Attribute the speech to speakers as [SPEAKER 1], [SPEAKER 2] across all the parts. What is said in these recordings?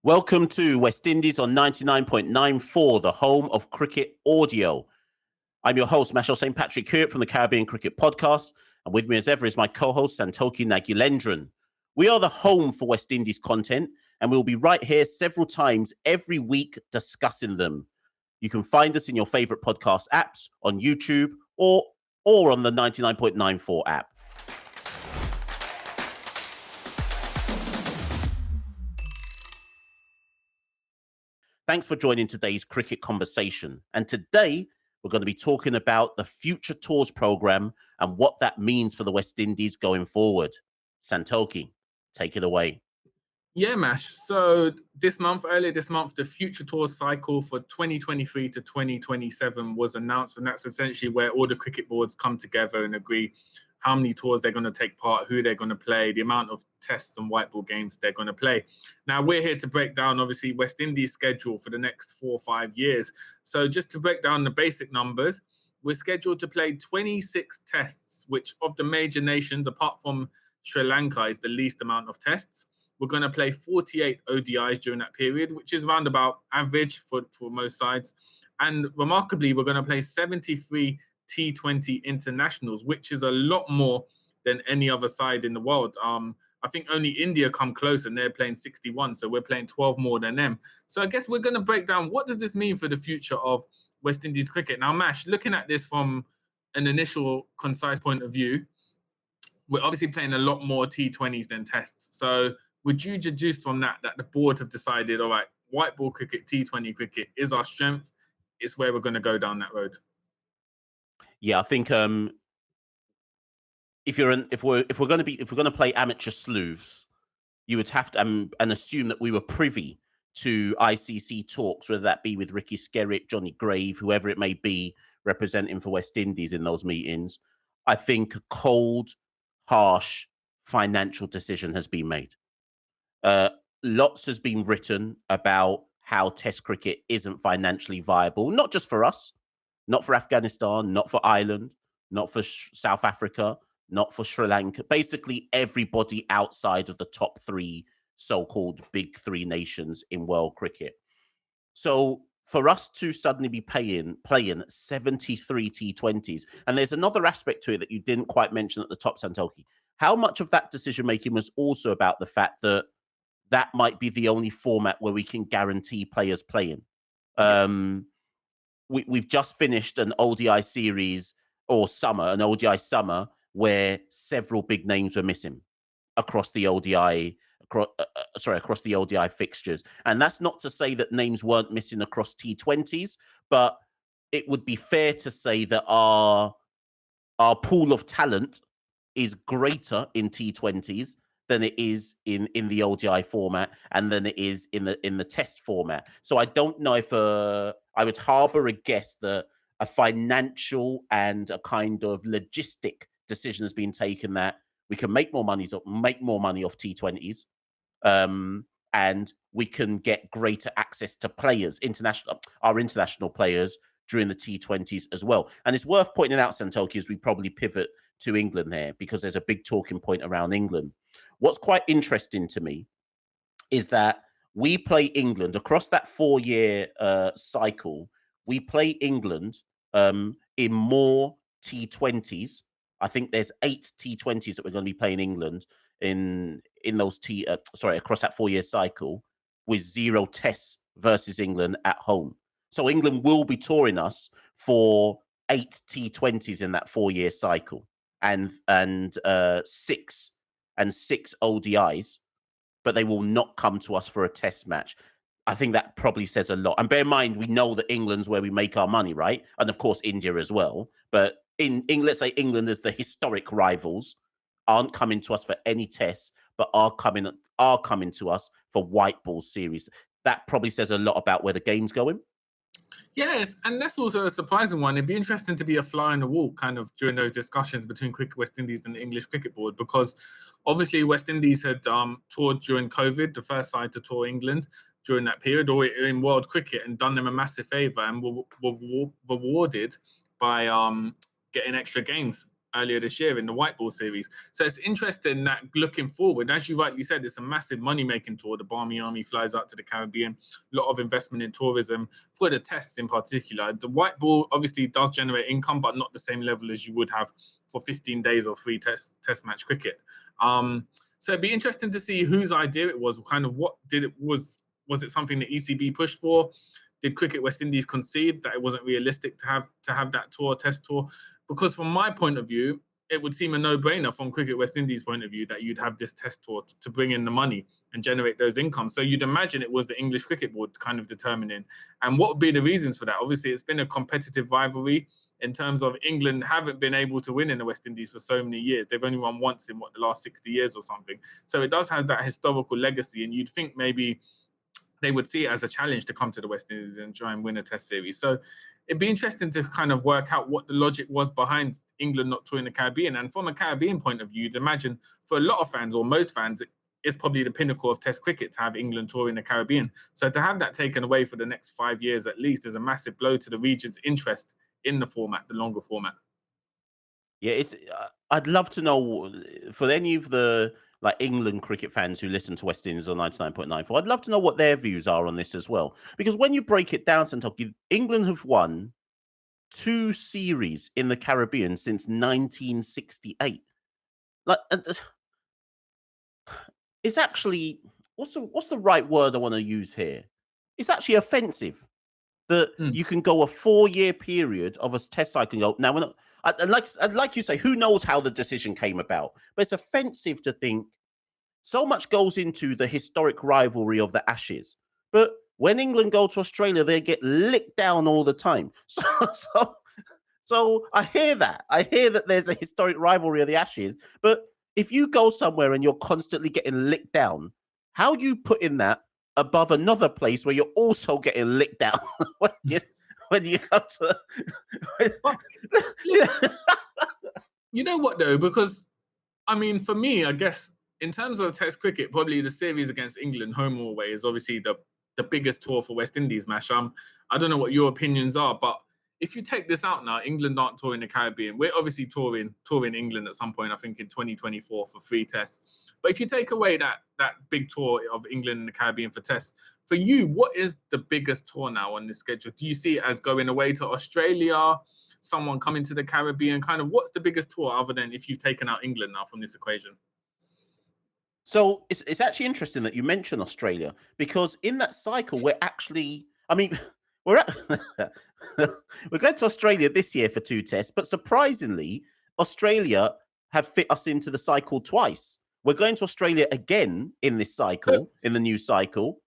[SPEAKER 1] Welcome to West Indies on 99.94, the home of cricket audio. I'm your host, Machel St. Patrick here from the Caribbean Cricket Podcast, and with me as ever is my co-host, Santokie Nagulendran. We are the home for West Indies content, and we'll be right here several times every week discussing them. You can find us in your favorite podcast apps, on YouTube, or on the 99.94 app. Thanks for joining today's cricket conversation. And today, we're going to be talking about the Future Tours program and what that means for the West Indies going forward. Santokie, take it away.
[SPEAKER 2] Yeah, Mash. So earlier this month, the Future Tours cycle for 2023 to 2027 was announced. And that's essentially where all the cricket boards come together and agree how many tours they're going to take part, who they're going to play, the amount of tests and white ball games they're going to play. Now, we're here to break down, obviously, West Indies' schedule for the next 4 or 5 years. So just to break down the basic numbers, we're scheduled to play 26 tests, which of the major nations, apart from Sri Lanka, is the least amount of tests. We're going to play 48 ODIs during that period, which is round about average for most sides. And remarkably, we're going to play 73 T20 internationals, which is a lot more than any other side in the world. I think only India come close and they're playing 61. So we're playing 12 more than them. So I guess we're going to break down what does this mean for the future of West Indies cricket. Now, Mash, looking at this from an initial concise point of view, we're obviously playing a lot more T20s than tests. So would you deduce from that the board have decided, all right, white ball cricket, T20 cricket is our strength. It's where we're going to go down that road.
[SPEAKER 1] Yeah, I think if we're going to play amateur sleuths, you would have to and assume that we were privy to ICC talks, whether that be with Ricky Skerritt, Johnny Grave, whoever it may be representing for West Indies in those meetings. I think a cold, harsh financial decision has been made. Lots has been written about how Test cricket isn't financially viable, not just for us, not for Afghanistan, not for Ireland, not for South Africa, not for Sri Lanka. Basically, everybody outside of the top 3 so-called big 3 nations in world cricket. So for us to suddenly be playing 73 T20s, and there's another aspect to it that you didn't quite mention at the top, Santokie. How much of that decision-making was also about the fact that that might be the only format where we can guarantee players playing? We've just finished an ODI series an ODI summer, where several big names were missing across the ODI fixtures. And that's not to say that names weren't missing across T20s, but it would be fair to say that our pool of talent is greater in T20s than it is in the ODI format and than it is in the test format. So I don't know if I would harbor a guess that a financial and a kind of logistic decision has been taken that we can make more money off T20s, and we can get greater access to players, our international players during the T20s as well. And it's worth pointing out, Santokie, as we probably pivot to England here, because there's a big talking point around England. What's quite interesting to me is that we play England across that 4-year cycle. We play England in more T20s. I think there's 8 T20s that we're going to be playing England in those across that 4-year cycle, with 0 tests versus England at home. So England will be touring us for 8 T20s in that 4-year cycle, and 6 ODIs, but they will not come to us for a test match. I think that probably says a lot. And bear in mind, we know that England's where we make our money, right? And of course, India as well. But in England, let's say England as the historic rivals aren't coming to us for any tests, but are coming to us for white ball series. That probably says a lot about where the game's going.
[SPEAKER 2] Yes, and that's also a surprising one. It'd be interesting to be a fly on the wall kind of during those discussions between Cricket West Indies and the English Cricket Board, because obviously West Indies had toured during COVID, the first side to tour England during that period, or in world cricket, and done them a massive favour and were rewarded by getting extra games earlier this year in the white ball series. So it's interesting that looking forward, as you rightly said, it's a massive money-making tour. The Barmy Army flies out to the Caribbean, a lot of investment in tourism for the tests in particular. The white ball obviously does generate income, but not the same level as you would have for 15 days of free test match cricket. So it'd be interesting to see whose idea it was, kind of what did it was it something the ECB pushed for? Did Cricket West Indies concede that it wasn't realistic to have that tour, test tour? Because from my point of view, it would seem a no-brainer from Cricket West Indies' point of view that you'd have this test tour to bring in the money and generate those incomes. So you'd imagine it was the English Cricket Board kind of determining. And what would be the reasons for that? Obviously, it's been a competitive rivalry in terms of England haven't been able to win in the West Indies for so many years. They've only won once in, the last 60 years or something. So it does have that historical legacy. And you'd think maybe they would see it as a challenge to come to the West Indies and try and win a test series. So it'd be interesting to kind of work out what the logic was behind England not touring the Caribbean. And from a Caribbean point of view, you'd imagine for a lot of fans, or most fans, it's probably the pinnacle of test cricket to have England touring the Caribbean. So to have that taken away for the next 5 years at least is a massive blow to the region's interest in the format, the longer format.
[SPEAKER 1] Yeah, it's. I'd love to know for any of the like England cricket fans who listen to West Indies on 99.94. I'd love to know what their views are on this as well, because when you break it down, Santokie, England have won 2 series in the Caribbean since 1968. Like, it's actually what's the right word I want to use here? It's actually offensive that you can go a 4-year period of a test cycle and go, now we're not. And like you say, who knows how the decision came about? But it's offensive to think so much goes into the historic rivalry of the Ashes. But when England go to Australia, they get licked down all the time. So I hear that. I hear that there's a historic rivalry of the Ashes. But if you go somewhere and you're constantly getting licked down, how do you put in that above another place where you're also getting licked down when you come to...
[SPEAKER 2] You know what, though? Because, I mean, for me, I guess, in terms of test cricket, probably the series against England, home or away, is obviously the biggest tour for West Indies, Mash. I don't know what your opinions are, but if you take this out now, England aren't touring the Caribbean. We're obviously touring England at some point, I think in 2024 for 3 tests. But if you take away that big tour of England and the Caribbean for tests, for you, what is the biggest tour now on this schedule? Do you see it as going away to Australia, someone coming to the Caribbean? Kind of what's the biggest tour other than if you've taken out England now from this equation?
[SPEAKER 1] So it's actually interesting that you mention Australia, because in that cycle, we're actually, I mean, we're going to Australia this year for 2 tests, but surprisingly, Australia have fit us into the cycle twice. We're going to Australia again in this cycle, in the new cycle.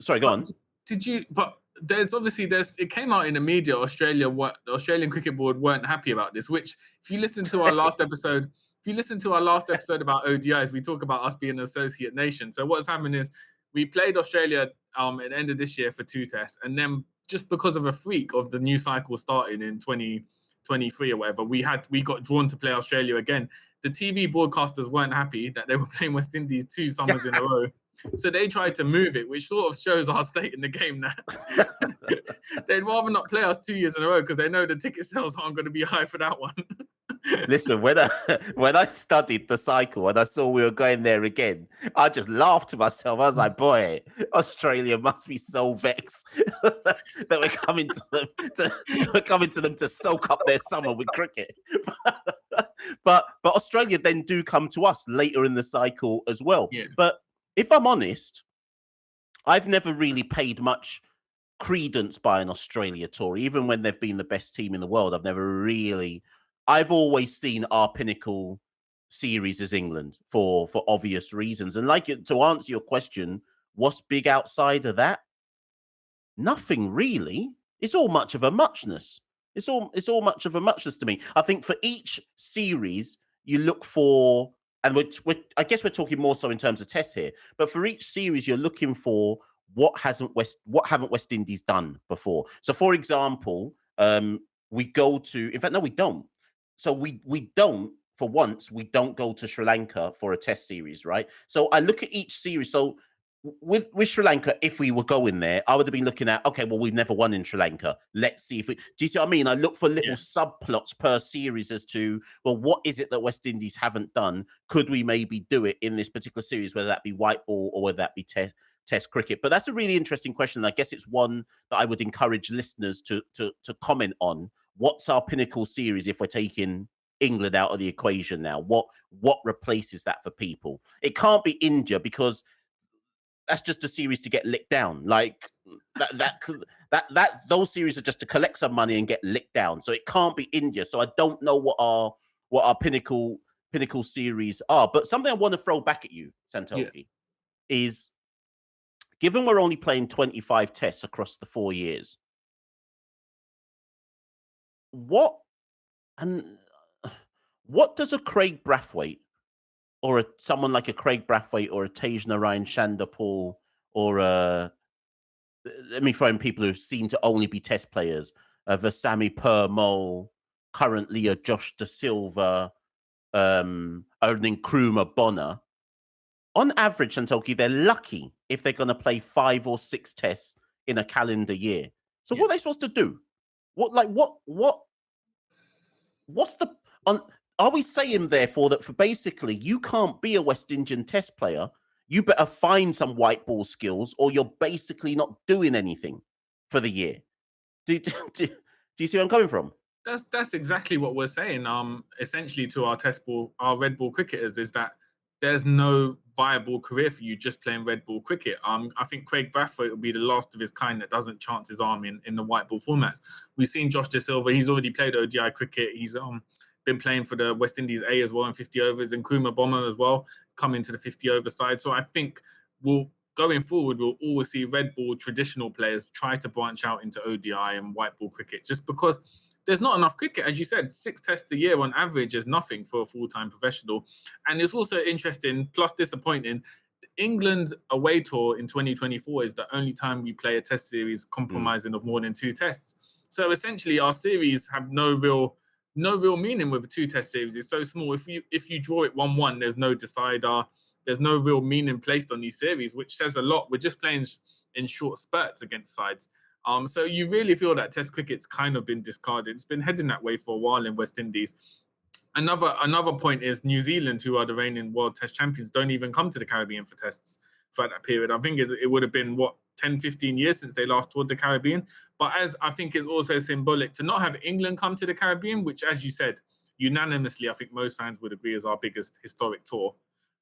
[SPEAKER 1] Sorry, go on.
[SPEAKER 2] Did you? But it came out in the media. The Australian Cricket Board weren't happy about this. Which, if you listen to our last episode, about ODIs, we talk about us being an associate nation. So what's happened is we played Australia at the end of this year for 2 tests, and then just because of a freak of the new cycle starting in 2023 or whatever, we got drawn to play Australia again. The TV broadcasters weren't happy that they were playing West Indies 2 summers in a row. So they tried to move it, which sort of shows our state in the game that they'd rather not play us 2 years in a row because they know the ticket sales aren't going to be high for that one.
[SPEAKER 1] Listen, when I studied the cycle and I saw we were going there again, I just laughed to myself. I was like, boy, Australia must be so vexed that we're coming to them to soak up their summer with cricket. But Australia then do come to us later in the cycle as well.
[SPEAKER 2] Yeah.
[SPEAKER 1] But if I'm honest, I've never really paid much credence by an Australia tour, even when they've been the best team in the world. I've always seen our pinnacle series as England for obvious reasons. And to answer your question, what's big outside of that? Nothing really. It's all much of a muchness. It's all much of a muchness to me. I think for each series, you look for, and I guess we're talking more so in terms of tests here, but for each series, you're looking for what haven't West Indies done before. So, for example, we go to, in fact, no, we don't. So we don't, for once, we don't go to Sri Lanka for a test series, right? So I look at each series. So with Sri Lanka, if we were going there, I would have been looking at, okay, well, we've never won in Sri Lanka. Let's see if we. Do you see what I mean? I look for little subplots per series as to, well, what is it that West Indies haven't done? Could we maybe do it in this particular series, whether that be white ball or whether that be test cricket? But that's a really interesting question. I guess it's one that I would encourage listeners to comment on. What's our pinnacle series if we're taking England out of the equation now? What replaces that for people? It can't be India, because that's just a series to get licked down. Like that those series are just to collect some money and get licked down. So it can't be India. So I don't know what our pinnacle series are. But something I want to throw back at you, Santokie, is, given we're only playing 25 tests across the 4 years, what does a Craig Brathwaite or someone like a Craig Brathwaite or a Tej Narayan Chandapal or let me throw in people who seem to only be test players, Vasami Purmo, currently a Josh Da Silva, an Nkrumah Bonner. On average, Santokie, they're lucky if they're going to play 5 or 6 tests in a calendar year. So what are they supposed to do? What's the are we saying, therefore, that for basically you can't be a West Indian test player, you better find some white ball skills, or you're basically not doing anything for the year? Do you see where I'm coming from?
[SPEAKER 2] That's exactly what we're saying. Essentially, to our red ball cricketers, is that there's no viable career for you just playing red ball cricket. I think Craig Brathwaite will be the last of his kind that doesn't chance his arm in the white ball formats. We've seen Josh Da Silva; he's already played ODI cricket. He's been playing for the West Indies A as well in 50 overs, and Nkrumah Bonner as well, come into the 50 over side. So I think going forward, we'll always see red ball traditional players try to branch out into ODI and white ball cricket, just because there's not enough cricket. As you said, 6 tests a year on average is nothing for a full-time professional. And it's also interesting, plus disappointing, England away tour in 2024 is the only time we play a test series compromising of more than 2 tests. So essentially, our series have no real meaning with a 2-test series. It's so small. If you draw it 1-1, there's no decider. There's no real meaning placed on these series, which says a lot. We're just playing in short spurts against sides. So you really feel that Test cricket's kind of been discarded. It's been heading that way for a while in West Indies. Another point is New Zealand, who are the reigning World Test champions, don't even come to the Caribbean for tests throughout that period. I think it would have been, 10, 15 years since they last toured the Caribbean. But as I think is also symbolic to not have England come to the Caribbean, which, as you said, unanimously, I think most fans would agree is our biggest historic tour.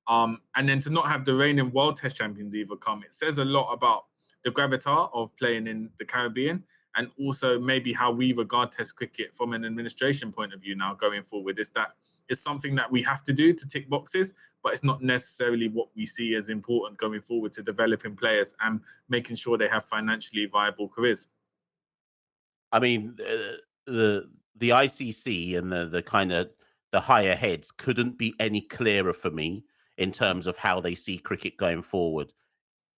[SPEAKER 2] And then to not have the reigning World Test champions either come, it says a lot about the gravitas of playing in the Caribbean, and also maybe how we regard Test cricket from an administration point of view now going forward. Is that it's something that we have to do to tick boxes, but it's not necessarily what we see as important going forward to developing players and making sure they have financially viable careers.
[SPEAKER 1] I mean, the ICC and the kind of the higher heads couldn't be any clearer for me in terms of how they see cricket going forward.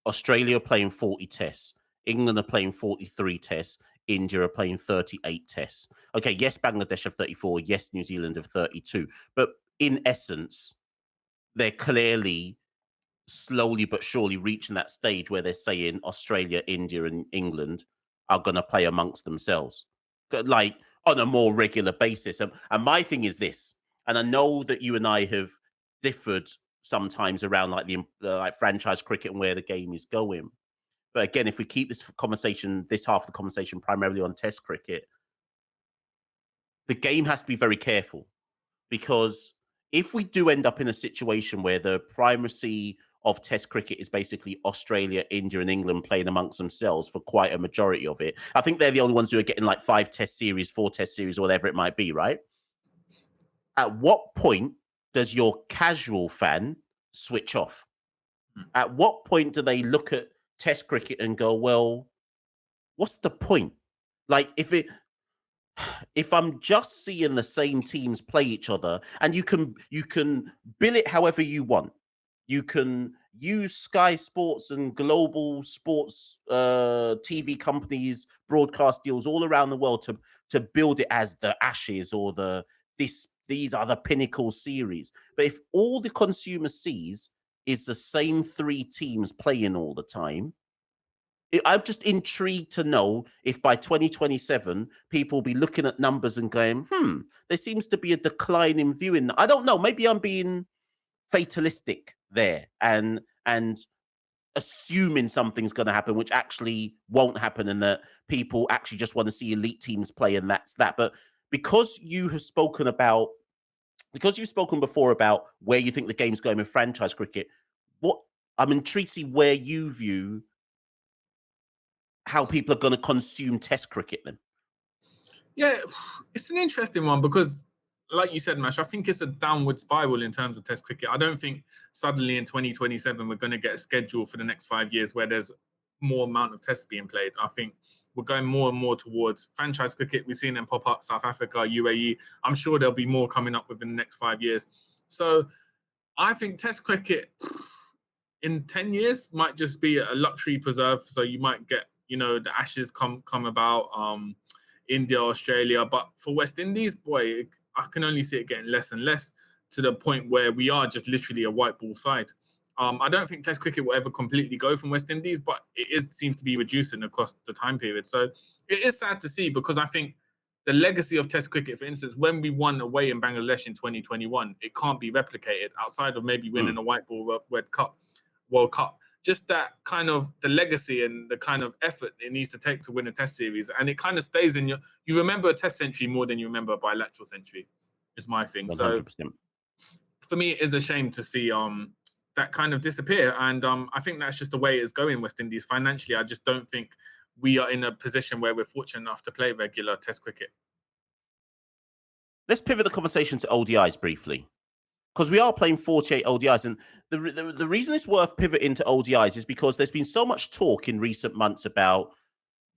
[SPEAKER 1] Australia are playing 40 tests. England are playing 43 tests. India are playing 38 tests. Okay, yes, Bangladesh have 34. Yes, New Zealand have 32. But in essence, they're clearly slowly but surely reaching that stage where they're saying Australia, India, and England are going to play amongst themselves, like on a more regular basis. And my thing is this, and I know that you and I have differed sometimes around like the like franchise cricket and where the game is going. But again, if we keep this half of the conversation primarily on Test cricket, the game has to be very careful, because if we do end up in a situation where the primacy of Test cricket is basically Australia, India, and England playing amongst themselves for quite a majority of it, I think they're the only ones who are getting like 5 Test series, 4 Test series, or whatever it might be, right? At what point does your casual fan switch off? At what point do they look at Test cricket and go, well, what's the point? Like, if I'm just seeing the same teams play each other, and you can bill it however you want. You can use Sky Sports and global sports TV companies, broadcast deals all around the world to build it as the Ashes or these are the pinnacle series. But if all the consumer sees is the same 3 teams playing all the time. I'm just intrigued to know if by 2027 people will be looking at numbers and going, there seems to be a decline in viewing. I don't know. Maybe I'm being fatalistic there and assuming something's going to happen, which actually won't happen, and that people actually just want to see elite teams play, and that's that. But because you've spoken before about where you think the game's going with franchise cricket, what I'm intrigued to see where you view how people are going to consume Test cricket then.
[SPEAKER 2] Yeah, it's an interesting one because, like you said, Mash, I think it's a downward spiral in terms of Test cricket. I don't think suddenly in 2027 we're going to get a schedule for the next 5 years where there's more amount of Tests being played. I think we're going more and more towards franchise cricket. We've seen them pop up, South Africa, UAE. I'm sure there'll be more coming up within the next 5 years. So I think Test cricket in 10 years might just be a luxury preserve. So you might get, the Ashes come about, India, Australia. But for West Indies, boy, I can only see it getting less and less to the point where we are just literally a white ball side. I don't think Test cricket will ever completely go from West Indies, but seems to be reducing across the time period. So it is sad to see because I think the legacy of Test cricket, for instance, when we won away in Bangladesh in 2021, it can't be replicated outside of maybe winning a white ball World Cup. Just that kind of the legacy and the kind of effort it needs to take to win a Test series, and it kind of stays in you remember a Test century more than you remember a bilateral century, is my thing.
[SPEAKER 1] 100%.
[SPEAKER 2] So for me, it is a shame to see that kind of disappear, and I think that's just the way it's going. West Indies financially, I just don't think we are in a position where we're fortunate enough to play regular Test cricket.
[SPEAKER 1] Let's pivot the conversation to ODIs briefly, because we are playing 48 ODIs. And the reason it's worth pivoting to ODIs is because there's been so much talk in recent months about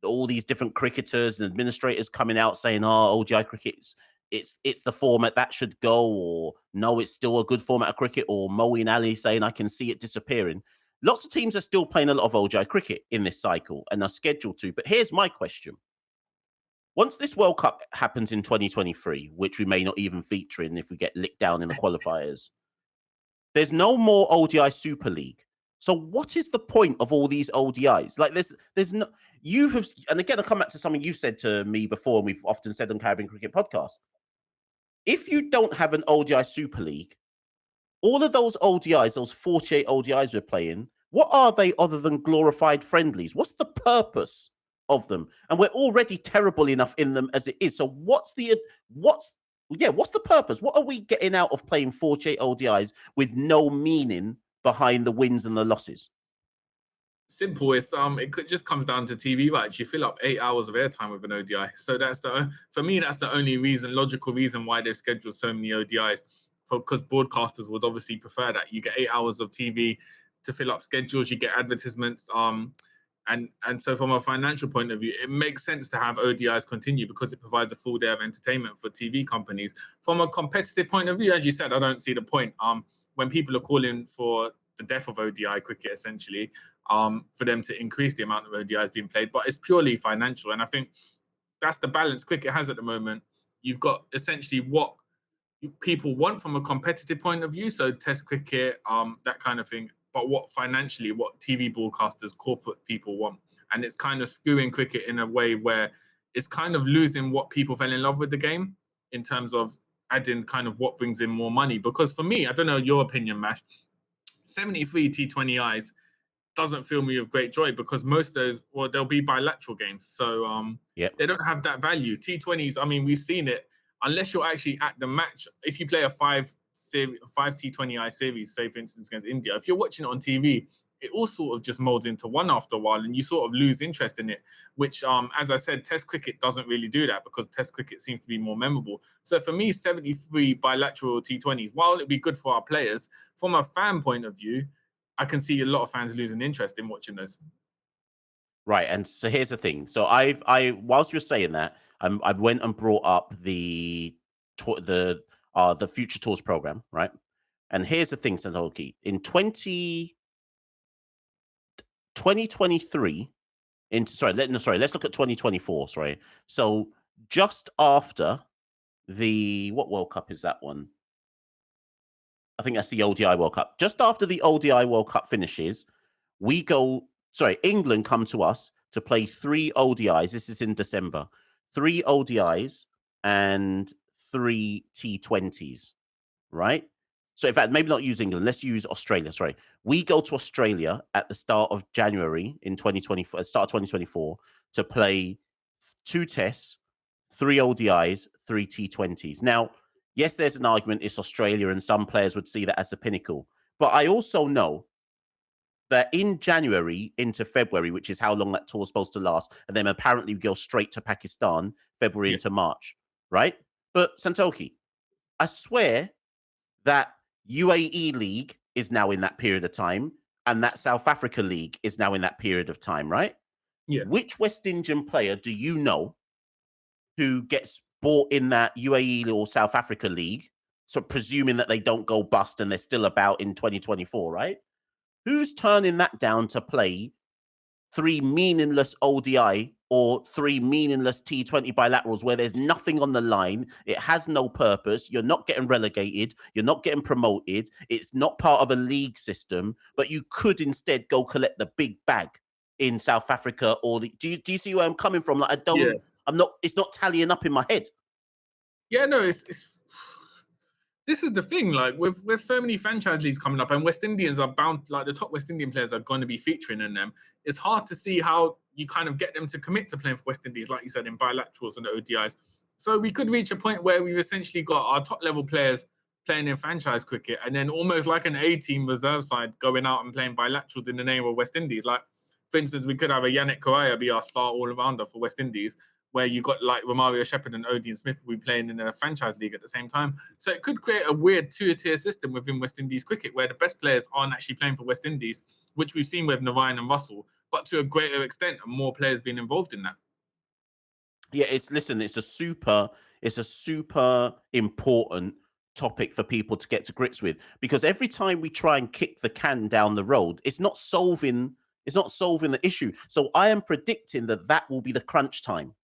[SPEAKER 1] all these different cricketers and administrators coming out saying, ODI cricket, it's the format that should go, or no, it's still a good format of cricket, or Moeen Ali saying, I can see it disappearing. Lots of teams are still playing a lot of ODI cricket in this cycle and are scheduled to. But here's my question. Once this World Cup happens in 2023, which we may not even feature in if we get licked down in the qualifiers, there's no more ODI Super League. So what is the point of all these ODIs? Like there's no, and again, I'll come back to something you've said to me before, and we've often said on Caribbean Cricket Podcast. If you don't have an ODI Super League, all of those ODIs, those 48 ODIs we're playing, what are they other than glorified friendlies? What's the purpose of them? And we're already terrible enough in them as it is. So what's the purpose? What are we getting out of playing 48 ODIs with no meaning behind the wins and the losses?
[SPEAKER 2] Simple. It just comes down to TV rights. You fill up 8 hours of airtime with an ODI. So for me, that's the only logical reason why they've scheduled so many ODIs. Because broadcasters would obviously prefer that. You get 8 hours of TV to fill up schedules. You get advertisements. And so from a financial point of view, it makes sense to have ODIs continue because it provides a full day of entertainment for TV companies. From a competitive point of view, as you said, I don't see the point. When people are calling for the death of ODI cricket, essentially, for them to increase the amount of ODIs being played, but it's purely financial. And I think that's the balance cricket has at the moment. You've got essentially what people want from a competitive point of view, so Test cricket, that kind of thing, but what TV broadcasters, corporate people want. And it's kind of skewing cricket in a way where it's kind of losing what people fell in love with the game in terms of adding kind of what brings in more money. Because for me, I don't know your opinion, Mash, 73 T20Is doesn't fill me with great joy because most of those, they'll be bilateral games. So they don't have that value. T20s, I mean, we've seen it. Unless you're actually at the match, if you play a five T20I series, say for instance against India, if you're watching it on TV, it all sort of just molds into one after a while, and you sort of lose interest in it. Which, as I said, Test cricket doesn't really do that because Test cricket seems to be more memorable. So for me, 73 bilateral T20s, while it'd be good for our players, from a fan point of view, I can see a lot of fans losing interest in watching those.
[SPEAKER 1] Right, and so here's the thing. So whilst you're saying that, I went and brought up the Future Tours program, right? And here's the thing, Santokie. In 2023, let's look at 2024. Sorry, so just after what World Cup is that one? I think that's the ODI World Cup. Just after the ODI World Cup finishes, England come to us to play 3 ODIs. This is in December. 3 ODIs and 3 T20s, right? So in fact, maybe not use England. Let's use Australia. Sorry. We go to Australia at the start of January in 2024, start of 2024, to play 2 tests, 3 ODIs, 3 T20s. Now, yes, there's an argument it's Australia, and some players would see that as the pinnacle. But I also know that in January into February, which is how long that tour is supposed to last, and then apparently we go straight to Pakistan, February into March, right? But Santokie, I swear that UAE League is now in that period of time, and that South Africa League is now in that period of time, right?
[SPEAKER 2] Yeah.
[SPEAKER 1] Which West Indian player do you know who gets bought in that UAE or South Africa League? So presuming that they don't go bust and they're still about in 2024, right? Who's turning that down to play 3 meaningless ODI or 3 meaningless T20 bilaterals where there's nothing on the line? It has no purpose. You're not getting relegated. You're not getting promoted. It's not part of a league system, but you could instead go collect the big bag in South Africa or do you see where I'm coming from? Like it's not tallying up in my head.
[SPEAKER 2] Yeah, no, it's this is the thing, like with so many franchise leagues coming up and West Indians are bound, like the top West Indian players are going to be featuring in them. It's hard to see how you kind of get them to commit to playing for West Indies, like you said, in bilaterals and the ODIs. So we could reach a point where we've essentially got our top level players playing in franchise cricket and then almost like an A-team reserve side going out and playing bilaterals in the name of West Indies. Like, for instance, we could have a Yannick Correa be our star all-rounder for West Indies, where you got like Romario Shepherd and Odean Smith will be playing in a franchise league at the same time. So it could create a weird 2-tier system within West Indies cricket where the best players aren't actually playing for West Indies, which we've seen with Narayan and Russell, but to a greater extent, more players being involved in that.
[SPEAKER 1] Yeah, it's a super important topic for people to get to grips with, because every time we try and kick the can down the road, it's not solving the issue. So I am predicting that will be the crunch time.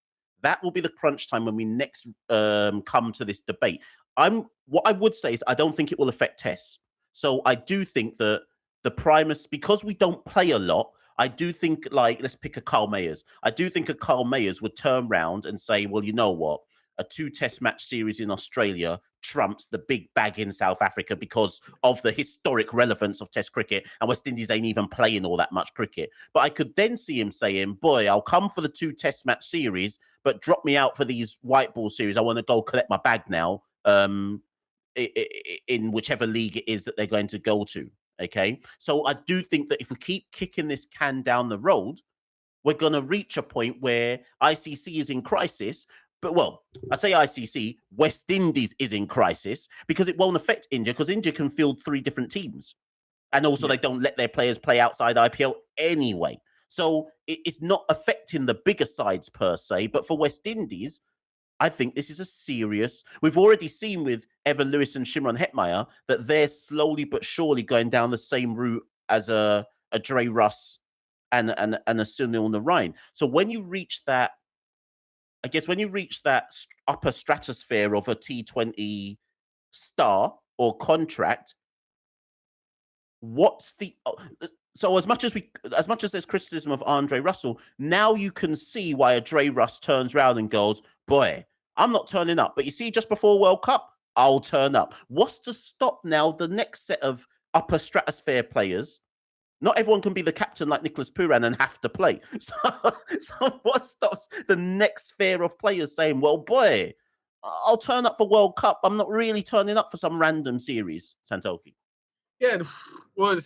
[SPEAKER 1] That will be the crunch time when we next come to this debate. What I would say is I don't think it will affect tests. So I do think that the primus, because we don't play a lot, I do think, like, let's pick a Carl Mayers. I do think a Carl Mayers would turn around and say, well, you know what? A 2-test match series in Australia trumps the big bag in South Africa because of the historic relevance of Test cricket, and West Indies ain't even playing all that much cricket. But I could then see him saying, boy, I'll come for the 2-test match series, but drop me out for these white ball series. I want to go collect my bag now in whichever league it is that they're going to go to. Okay, so I do think that if we keep kicking this can down the road, we're going to reach a point where ICC is in crisis. But, well, I say ICC, West Indies is in crisis because it won't affect India, because India can field 3 different teams. And also they don't let their players play outside IPL anyway. So it's not affecting the bigger sides per se. But for West Indies, I think this is a serious. We've already seen with Evan Lewis and Shimron Hetmeyer that they're slowly but surely going down the same route as a Dre Russ and a Sunil Narayan. So when you reach that, I guess when you reach that upper stratosphere of a T20 star or contract, what's the so as much as there's criticism of Andre Russell, now you can see why a Dre Russ turns around and goes, boy, I'm not turning up. But you see, just before World Cup, I'll turn up. What's to stop now the next set of upper stratosphere players? Not everyone can be the captain like Nicholas Pooran and have to play. So what stops the next sphere of players saying, well, boy, I'll turn up for World Cup. I'm not really turning up for some random series, Santokie.
[SPEAKER 2] Yeah, well,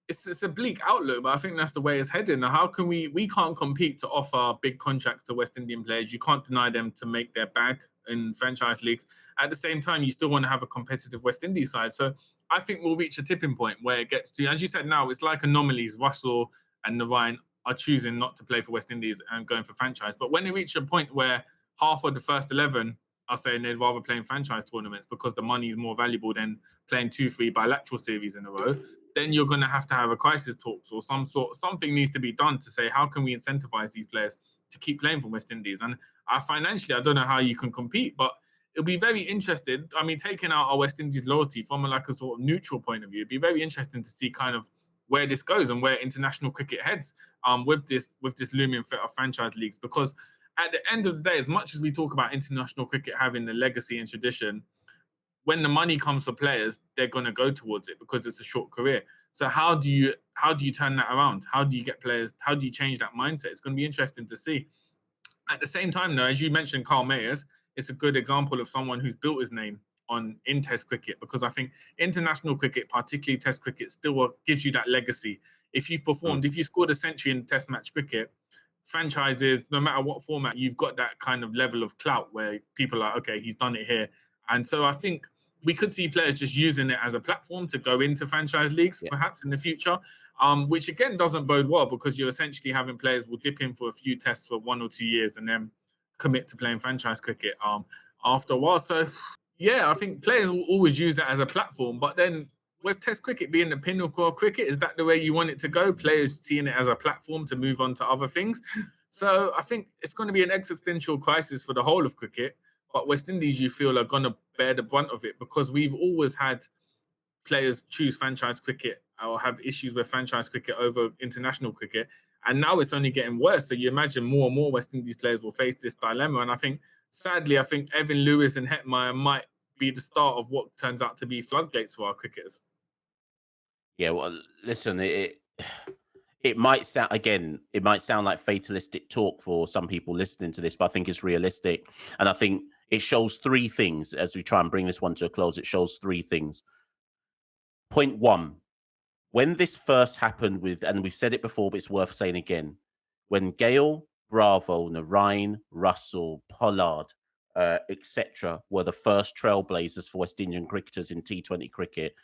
[SPEAKER 2] it's a bleak outlook, but I think that's the way it's heading. Now, how can we can't compete to offer big contracts to West Indian players. You can't deny them to make their bag in franchise leagues. At the same time, you still want to have a competitive West Indies side. So I think we'll reach a tipping point where it gets to, as you said now, it's like anomalies. Russell and Narayan are choosing not to play for West Indies and going for franchise. But when they reach a point where half of the first 11 are saying they'd rather play in franchise tournaments because the money is more valuable than playing 2-3 bilateral series in a row, then you're going to have a crisis talks or something needs to be done to say, how can we incentivize these players to keep playing for West Indies? And financially, I don't know how you can compete, but it'll be very interesting. I mean, taking out our West Indies loyalty from like a sort of neutral point of view, it'd be very interesting to see kind of where this goes and where international cricket heads with this looming threat of franchise leagues. Because at the end of the day, as much as we talk about international cricket having the legacy and tradition, when the money comes for players, they're going to go towards it because it's a short career. So how do you turn that around? How do you get players? How do you change that mindset? It's going to be interesting to see. At the same time, though, as you mentioned, Carl Mayers, it's a good example of someone who's built his name in Test cricket, because I think international cricket, particularly Test cricket, still gives you that legacy. If you've performed, if you scored a century in Test match cricket, franchises, no matter what format, you've got that kind of level of clout where people are, okay, he's done it here. And so I think we could see players just using it as a platform to go into franchise leagues, perhaps in the future, which again doesn't bode well, because you're essentially having players will dip in for a few tests for 1 or 2 years and then commit to playing franchise cricket after a while. So yeah, I think players will always use that as a platform, but then with Test cricket being the pinnacle of cricket, is that the way you want it to go? Players seeing it as a platform to move on to other things. So I think it's going to be an existential crisis for the whole of cricket. But West Indies, you feel, are going to bear the brunt of it, because we've always had players choose franchise cricket or have issues with franchise cricket over international cricket. And now it's only getting worse. So you imagine more and more West Indies players will face this dilemma. And I think, sadly, Evan Lewis and Hetmeyer might be the start of what turns out to be floodgates for our cricketers.
[SPEAKER 1] Yeah, well, listen, it might sound like fatalistic talk for some people listening to this, but I think it's realistic. And I think it shows 3 things as we try and bring this one to a close. It shows 3 things. Point 1, when this first happened and we've said it before, but it's worth saying again, when Gale, Bravo, Narain, Russell, Pollard, etc., were the first trailblazers for West Indian cricketers in T20 cricket,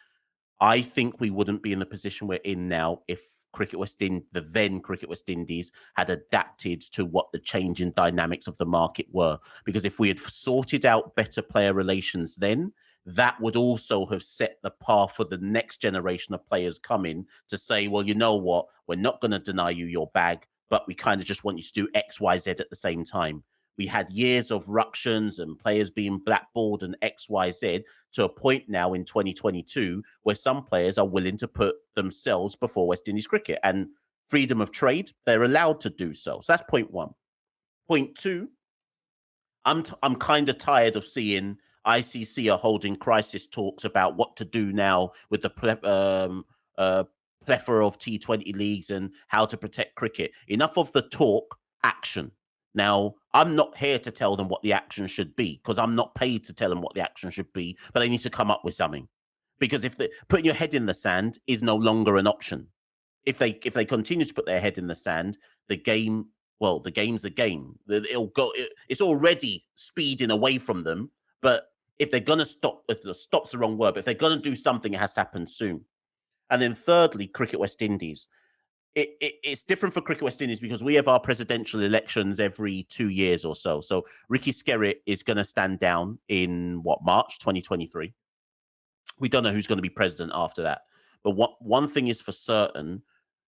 [SPEAKER 1] I think we wouldn't be in the position we're in now if the then Cricket West Indies had adapted to what the changing dynamics of the market were. Because if we had sorted out better player relations then, that would also have set the path for the next generation of players coming to say, well, you know what, we're not going to deny you your bag, but we kind of just want you to do X, Y, Z at the same time. We had years of ructions and players being blackballed and X, Y, Z to a point now in 2022 where some players are willing to put themselves before West Indies cricket, and freedom of trade, they're allowed to do so. So that's point 1. Point 2, I'm kind of tired of seeing ICC are holding crisis talks about what to do now with the plethora of T20 leagues and how to protect cricket. Enough of the talk, action. Now, I'm not here to tell them what the action should be, because I'm not paid to tell them what the action should be, but they need to come up with something. Because if putting your head in the sand is no longer an option. If they continue to put their head in the sand, the game's the game. It's already speeding away from them, but if they're going to stop's the wrong word, but if they're going to do something, it has to happen soon. And then thirdly, Cricket West Indies. It's different for Cricket West Indies because we have our presidential elections every 2 years or so. So Ricky Skerritt is going to stand down in March 2023. We don't know who's going to be president after that. But one thing is for certain,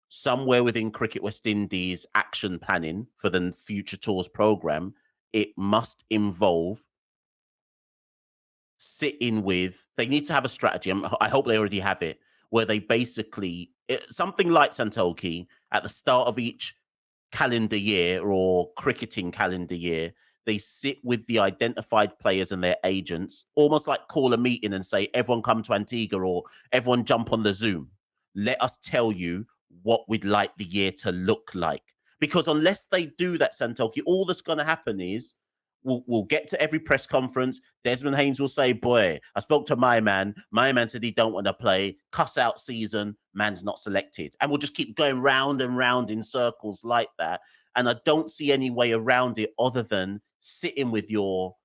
[SPEAKER 1] somewhere within Cricket West Indies action planning for the future tours program, it must involve they need to have a strategy. I hope they already have it, where they basically, something like Santokie, at the start of each calendar year or cricketing calendar year, they sit with the identified players and their agents, almost like call a meeting and say, everyone come to Antigua or everyone jump on the Zoom. Let us tell you what we'd like the year to look like. Because unless they do that, Santokie, all that's going to happen is we'll get to every press conference. Desmond Haynes will say, boy, I spoke to my man. My man said he don't want to play. Cuss out season. Man's not selected. And we'll just keep going round and round in circles like that. And I don't see any way around it other than sitting with your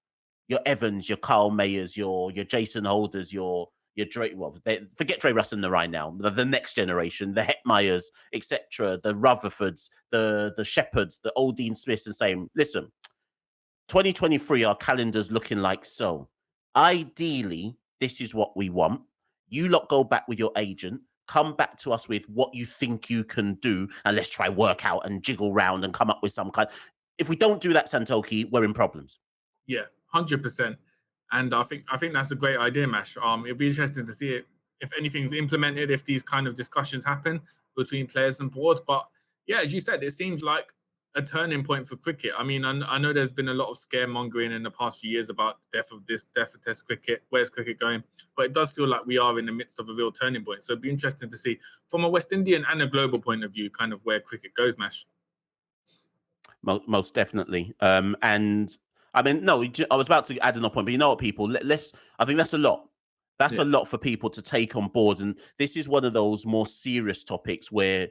[SPEAKER 1] Evans, your Carl Mayers, your Jason Holders, your Dre, forget Dre Russ and Narain now. The next generation, the Hetmeyers, etc., the Rutherfords, the Shepherds, the Old Dean Smiths, and saying, listen, 2023, our calendar's looking like so. Ideally, this is what we want. You lot go back with your agent, come back to us with what you think you can do, and let's try work out and jiggle round and come up with some kind. If we don't do that, Santokie, we're in problems.
[SPEAKER 2] Yeah, 100%. And I think that's a great idea, Mash. It'll be interesting to see it, if anything's implemented, if these kind of discussions happen between players and board. But yeah, as you said, it seems like a turning point for cricket. I mean, I know there's been a lot of scaremongering in the past few years about death of Test cricket, where's cricket going? But it does feel like we are in the midst of a real turning point. So it'd be interesting to see from a West Indian and a global point of view, kind of where cricket goes, Mash.
[SPEAKER 1] Most definitely. And I mean, no, I was about to add another point, but you know what, people? Let's. I think that's a lot. That's a lot for people to take on board, and this is one of those more serious topics where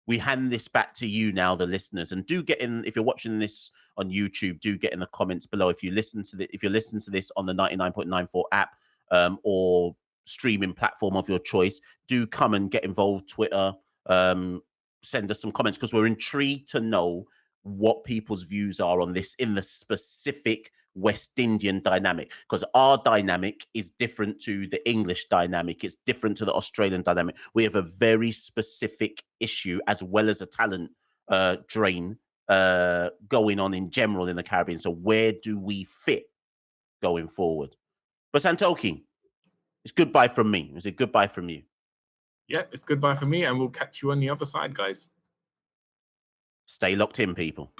[SPEAKER 1] we hand this back to you now, the listeners, and do get in. If you're watching this on YouTube, do get in the comments below. If you listen to this on the 99.94 app or streaming platform of your choice, do come and get involved. Twitter, send us some comments because we're intrigued to know what people's views are on this in the specific West Indian dynamic, because our dynamic is different to the English dynamic. It's different to the Australian dynamic. We have a very specific issue as well as a talent drain going on in general in the Caribbean. So where do we fit going forward? But Santokie, it's goodbye from me. Is it goodbye from you?
[SPEAKER 2] Yeah, it's goodbye for me, and we'll catch you on the other side, guys.
[SPEAKER 1] Stay locked in, people.